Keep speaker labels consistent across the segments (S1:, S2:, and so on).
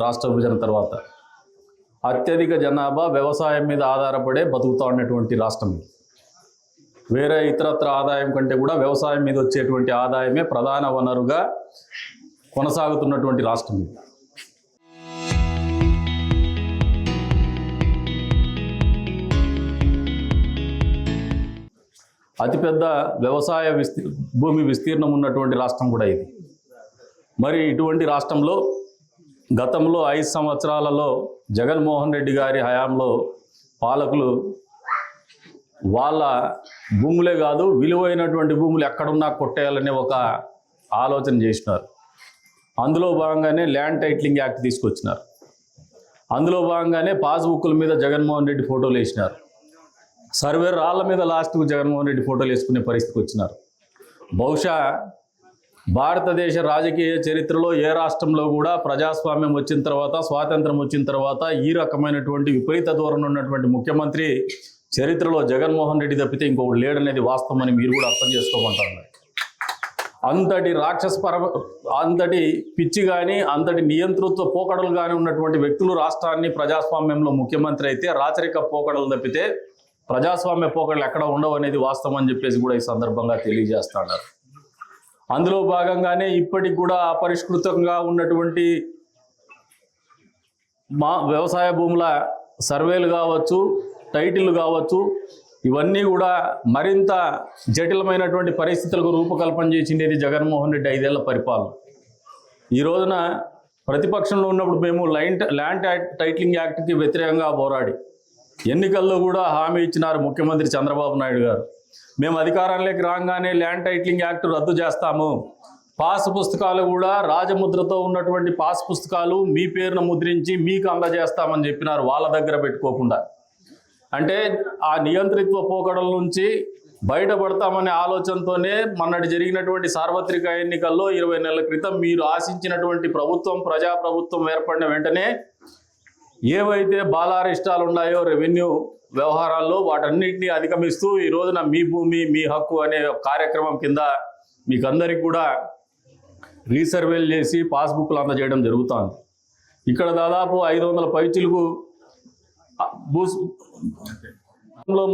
S1: రాష్ట్ర విభజన తర్వాత అత్యధిక జనాభా వ్యవసాయం మీద ఆధారపడే బతుకుతూ ఉన్నటువంటి రాష్ట్రం ఇది. వేరే ఇతరత్ర ఆదాయం కంటే కూడా వ్యవసాయం మీద వచ్చేటువంటి ఆదాయమే ప్రధాన వనరుగా కొనసాగుతున్నటువంటి రాష్ట్రం ఇది. అతిపెద్ద వ్యవసాయ భూమి విస్తీర్ణం ఉన్నటువంటి రాష్ట్రం కూడా ఇది. మరి ఇటువంటి రాష్ట్రంలో గతంలో 5 సంవత్సరాలలో జగన్మోహన్ రెడ్డి గారి హయాంలో పాలకులు వాళ్ళ భూములే కాదు విలువైనటువంటి భూములు ఎక్కడున్నా కొట్టేయాలనే ఒక ఆలోచన చేసినారు. అందులో భాగంగానే ల్యాండ్ టైటిలింగ్ యాక్ట్ తీసుకొచ్చినారు. అందులో భాగంగానే పాస్బుక్ల మీద జగన్మోహన్ రెడ్డి ఫోటోలు వేసినారు. సర్వే రాళ్ళ మీద లాస్ట్కు జగన్మోహన్ రెడ్డి ఫోటోలు వేసుకునే పరిస్థితికి వచ్చినారు. బహుశా భారతదేశ రాజకీయ చరిత్రలో ఏ రాష్ట్రంలో కూడా ప్రజాస్వామ్యం వచ్చిన తర్వాత, స్వాతంత్రం వచ్చిన తర్వాత ఈ రకమైనటువంటి విపరీత ధోరణి ఉన్నటువంటి ముఖ్యమంత్రి చరిత్రలో జగన్మోహన్ రెడ్డి తప్పితే ఇంకొకటి లేడనేది వాస్తవం అని మీరు కూడా అర్థం చేసుకోమంటారు. అంతటి పిచ్చి కానీ, అంతటి నియంతృత్వ పోకడలు కానీ ఉన్నటువంటి వ్యక్తులు రాష్ట్రాన్ని ప్రజాస్వామ్యంలో ముఖ్యమంత్రి అయితే రాచరిక పోకడలు తప్పితే ప్రజాస్వామ్య పోకడలు ఎక్కడ ఉండవు అనేది వాస్తవం అని చెప్పేసి కూడా ఈ సందర్భంగా తెలియజేస్తున్నారు. అందులో భాగంగానే ఇప్పటికి కూడా అపరిష్కృతంగా ఉన్నటువంటి వ్యవసాయ భూముల సర్వేలు కావచ్చు, టైటిల్ కావచ్చు, ఇవన్నీ కూడా మరింత జటిలమైనటువంటి పరిస్థితులకు రూపకల్పన చేసిండేది జగన్మోహన్ రెడ్డి 5 ఏళ్ల పరిపాలన. ఈ రోజున ప్రతిపక్షంలో ఉన్నప్పుడు మేము ల్యాండ్ టైటిలింగ్ యాక్ట్కి వ్యతిరేకంగా పోరాడి ఎన్నికల్లో కూడా హామీ ఇచ్చినారు ముఖ్యమంత్రి చంద్రబాబు నాయుడు గారు. మేము అధికారంలోకి రాగానే ల్యాండ్ టైటిలింగ్ యాక్ట్ రద్దు చేస్తాము, పాస్ పుస్తకాలు కూడా రాజముద్రతో ఉన్నటువంటి పాస్ పుస్తకాలు మీ పేరును ముద్రించి మీకు అందజేస్తామని చెప్పినారు, వాళ్ళ దగ్గర పెట్టుకోకుండా. అంటే ఆ నియంత్రిత్వ పోకడల నుంచి బయటపడతామనే ఆలోచనతోనే మొన్నటి జరిగినటువంటి సార్వత్రిక ఎన్నికల్లో 20 నెలల క్రితం మీరు ఆశించినటువంటి ప్రభుత్వం, ప్రజాప్రభుత్వం ఏర్పడిన వెంటనే ఏవైతే బాలారిష్టాలు ఉన్నాయో రెవెన్యూ వ్యవహారాల్లో వాటన్నిటినీ అధిగమిస్తూ ఈ రోజున మీ భూమి మీ హక్కు అనే కార్యక్రమం కింద మీకు అందరికీ కూడా రీసర్వేలు చేసి పాస్బుక్లు అందజేయడం జరుగుతుంది. ఇక్కడ దాదాపు 500 పైచిలకు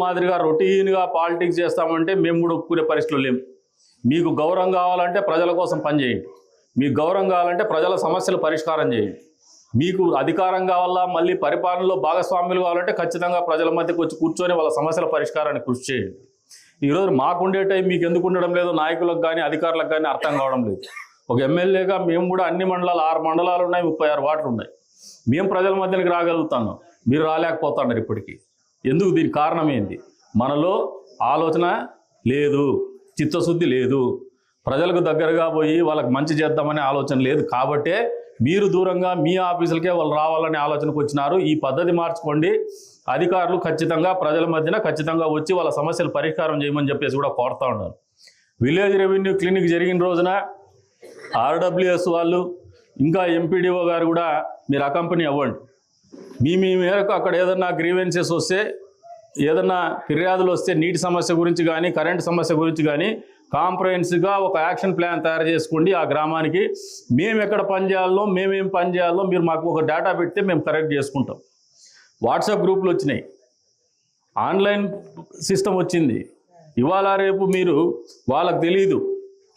S1: మాదిరిగా రొటీన్గా పాలిటిక్స్ చేస్తామంటే మేము కూడా ఒప్పుకునే పరిస్థితులు లేము. మీకు గౌరవం కావాలంటే ప్రజల కోసం పనిచేయండి, మీకు గౌరవం కావాలంటే ప్రజల సమస్యలు పరిష్కారం చేయండి. మీకు అధికారం కావాలా, మళ్ళీ పరిపాలనలో భాగస్వామ్యులు కావాలంటే ఖచ్చితంగా ప్రజల మధ్యకు వచ్చి కూర్చొని వాళ్ళ సమస్యల పరిష్కారాన్ని కృషి చేయండి. ఈరోజు మాకుండే టైం మీకు ఎందుకు ఉండడం లేదు, నాయకులకు కానీ అధికారులకు కానీ అర్థం కావడం లేదు. ఒక ఎమ్మెల్యేగా మేము కూడా అన్ని మండలాలు 6 మండలాలు ఉన్నాయి, 36 వార్డులు ఉన్నాయి. మేము ప్రజల మధ్యలోకి రాగలుగుతాను, మీరు రాలేకపోతున్నారు ఇప్పటికీ. ఎందుకు? దీనికి కారణం ఏంది? మనలో ఆలోచన లేదు, చిత్తశుద్ధి లేదు, ప్రజలకు దగ్గరగా పోయి వాళ్ళకి మంచి చేద్దామనే ఆలోచన లేదు. కాబట్టే మీరు దూరంగా మీ ఆఫీసులకే వాళ్ళు రావాలనే ఆలోచనకు వచ్చినారు. ఈ పద్ధతి మార్చుకోండి. అధికారులు ఖచ్చితంగా ప్రజల మధ్యన ఖచ్చితంగా వచ్చి వాళ్ళ సమస్యలు పరిష్కారం చేయమని చెప్పేసి కూడా కోరుతూ ఉన్నారు. విలేజ్ రెవెన్యూ క్లినిక్ జరిగిన రోజున ఆర్డబ్ల్యూఎస్ వాళ్ళు ఇంకా ఎంపీడీఓ గారు కూడా మీరు అకంపెనీ అవ్వండి. మీ మేరకు అక్కడ ఏదన్నా గ్రీవెన్సెస్ వస్తే, ఏదన్నా ఫిర్యాదులు వస్తే నీటి సమస్య గురించి కానీ కరెంటు సమస్య గురించి కానీ కాంప్రహెన్సివ్గా ఒక యాక్షన్ ప్లాన్ తయారు చేసుకోండి. ఆ గ్రామానికి మేము ఎక్కడ పని చేయాలో, మేమేం పని చేయాలో మీరు మాకు ఒక డేటా పెడితే మేము కరెక్ట్ చేసుకుంటాం. వాట్సాప్ గ్రూపులు వచ్చినాయి, ఆన్లైన్ సిస్టమ్ వచ్చింది. ఇవాళ రేపు మీరు వాళ్ళకు తెలియదు,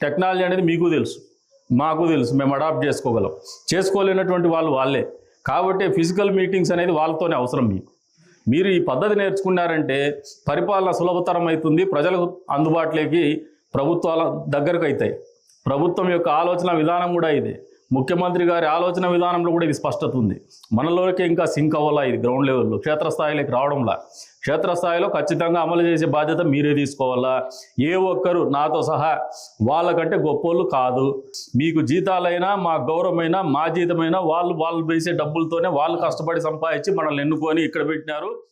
S1: టెక్నాలజీ అనేది మీకు తెలుసు, మాకు తెలుసు, మేము అడాప్ట్ చేసుకోగలం. చేసుకోలేనటువంటి వాళ్ళే. కాబట్టి ఫిజికల్ మీటింగ్స్ అనేది వాళ్ళతోనే అవసరం. మీరు ఈ పద్ధతి నేర్చుకున్నారంటే పరిపాలన సులభతరం అవుతుంది, ప్రజలకు అందుబాటులోకి ప్రభుత్వాల దగ్గరకు అవుతాయి. ప్రభుత్వం యొక్క ఆలోచన విధానం కూడా ఇదే. ముఖ్యమంత్రి గారి ఆలోచన విధానంలో కూడా ఇది స్పష్టత ఉంది. మనలోకి ఇంకా సింక్ అవ్వాలా ఇది గ్రౌండ్ లెవెల్లో, క్షేత్రస్థాయిలోకి రావడంలా. క్షేత్రస్థాయిలో ఖచ్చితంగా అమలు చేసే బాధ్యత మీరే తీసుకోవాలా. ఏ ఒక్కరు నాతో సహా వాళ్ళకంటే గొప్పోళ్ళు కాదు. మీకు జీతాలైనా, మా గౌరవమైనా, మా జీతమైనా వాళ్ళు వేసే డబ్బులతోనే వాళ్ళు కష్టపడి సంపాదించి మనల్ని ఎన్నుకొని ఇక్కడ పెట్టినారు.